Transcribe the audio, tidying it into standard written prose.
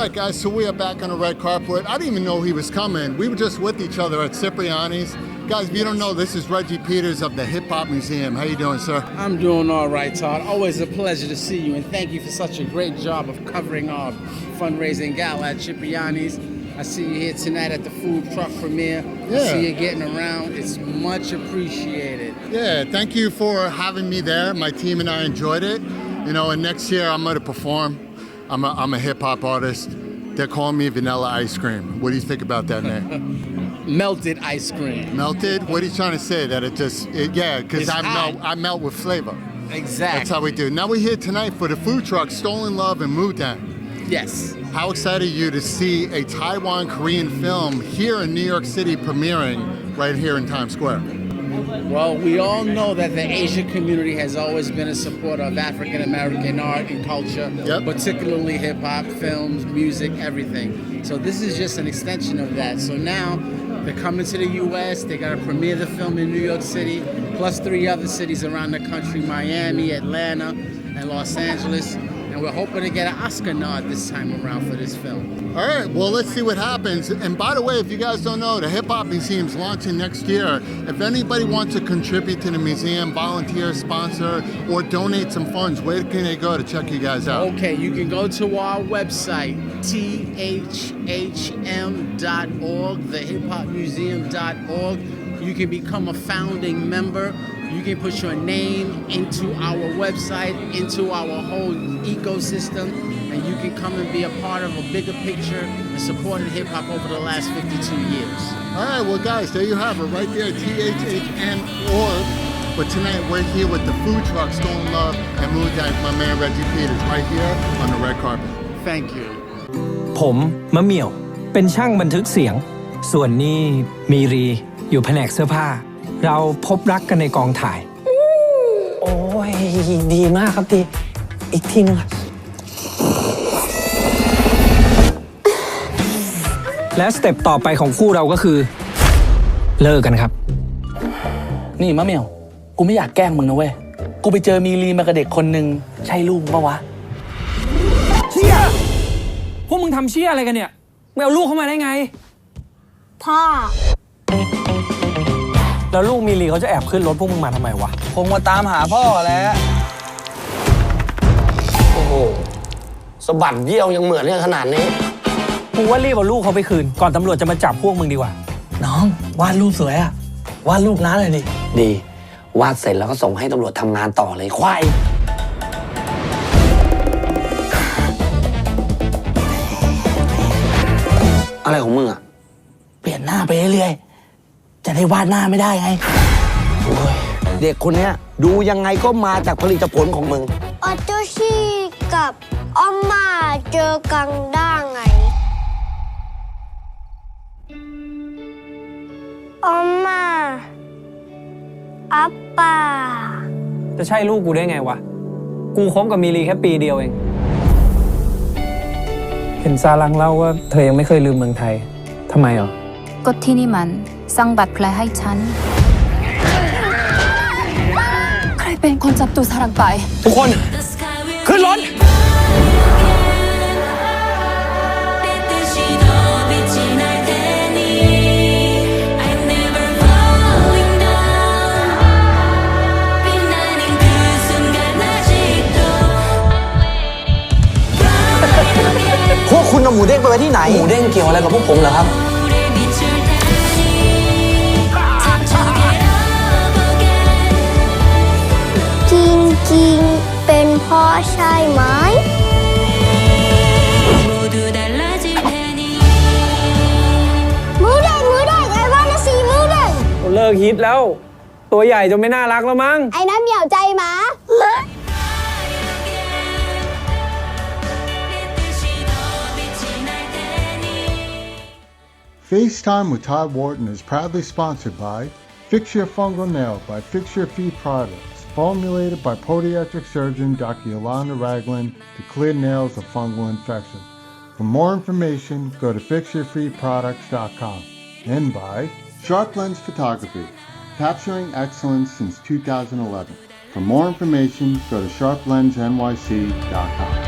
right, guys, so we are back on the red carpet. I didn't even know he was coming. We were just with each other at Cipriani's. Guys, if you don't know, this is Reggie Peters of the Hip Hop Museum. How you doing, sir? I'm doing all right, Todd. Always a pleasure to see you, and thank you for such a great job of covering our fundraising gala at Cipriani's. I see you here tonight at the food truck premiere. Yeah. I see you getting around. It's much appreciated. Yeah, thank you for having me there. My team and I enjoyed it. You know, and next year I'm going to perform. I'm a hip-hop artist. They're calling me Vanilla Ice Cream. What do you think about that name? Melted ice cream. Melted? What are you trying to say? That yeah, because I melt with flavor. Exactly. That's how we do. Now we're here tonight for the food truck, Stolen Love and Moo Deng. Yes. How excited are you to see a Taiwan Korean film here in New York City premiering right here in Times Square? Well, we all know that the Asian community has always been a supporter of African American art and culture, particularly hip hop, films, music, everything. So this is just an extension of that. So now they're coming to the U.S. They got to premiere the film in New York City, plus 3 other cities around the country: Miami, Atlanta, and Los Angeles. And we're hoping to get an Oscar nod this time around for this film. All right, well, let's see what happens. And by the way, if you guys don't know, the Hip Hop Museum's launching next year. If anybody wants to contribute to the museum, volunteer, sponsor, or donate some funds, where can they go to check you guys out? Okay, you can go to our website, THHM.org, thehiphopmuseum.org. You can become a founding member. You can put your name into our website, into our whole ecosystem, and you can come and be a part of a bigger picture and supported hip-hop over the last 52 years. All right, well, guys, there you have it, right there, THHM.org. But tonight, we're here with the food truck, Stolen Love, and Moo Deng, my man, Reggie Peters, right here on the red carpet. Thank you. ผมมะเหมี่ยวเป็นช่างบันทึกเสียงส่วนนี้มีรีอยู่แผนกเสื้อผ้าเราพบรักกันในกองถ่ายโอ้ยดีมากครับดีอีกทีนึงและสเต็ปต่อไปของคู่เราก็คือเลิกกันครับนี่มะเหมี่ยวกูไม่อยากแกล้งมึงนะเว้ยกูไปเจอมีลีมากับเด็กคนหนึ่งใช่ลูกปะวะเชี่ยพวกมึงทำเชี่ยอะไรกันเนี่ยมึงเอาลูกเข้ามาได้ไงพ่อแล้วลูกมีลีเขาจะแอบขึ้นรถพวกมึงมาทำไมวะคงมาตามหาพ่อแล้วโอ้โหสะบัดเยี่ยวยังเหมือนกันขนาดนี้กูว่ารีบเอาลูกเขาไปคืนก่อนตำรวจจะมาจับพวกมึงดีกว่าน้องวาดรูปสวยอะวาดรูปน้าเลยดิดีวาดเสร็จแล้วก็ส่งให้ตำรวจทำงานต่อเลยควายอะไรของมึงอะเปลี่ยนหน้าไปเรื่อยๆจะได้วาดหน้าไม่ได้ไงโอ้ยเด็กคนเนี้ยดูยังไงก็มาจากผลิตผลของมึงออโตชีกับออมมาเจอกันได้ไงออมมาอัปป้าจะใช่ลูกกูได้ไงวะกูคบกับมีลีแค่ปีเดียวเองเห็นซาลังเล่าว่าเธอยังไม่เคยลืมเมืองไทยทำไมอ่ะก็ที่นี่มันสร้างบาดแผลให้ฉันใครเป็นคนจับตัวซาลังไปทุกคนขึ้นรถพวกคุณเอาหมูเด้งไปไว้ที่ไหนหมูเด้งเกี่ยวอะไรกับพวกผมเหรอครับจริงๆเป็นพ่อใช่ไหมมูเด้งไอ้วานาซีมูเด้งเลิกฮิตแล้วตัวใหญ่จนไม่น่ารักแล้วมั้งไอ้น้ำเหนียวใจหมา FaceTime with Todd Wharton is proudly sponsored by Fix Your Fungal Nail by Fix Your Feet Products, formulated by podiatric surgeon Dr. Yolanda Ragland to clear nails of fungal infection. For more information, go to fixyourfeetproducts.com. And by Sharp Lens Photography, capturing excellence since 2011. For more information, go to sharplensnyc.com.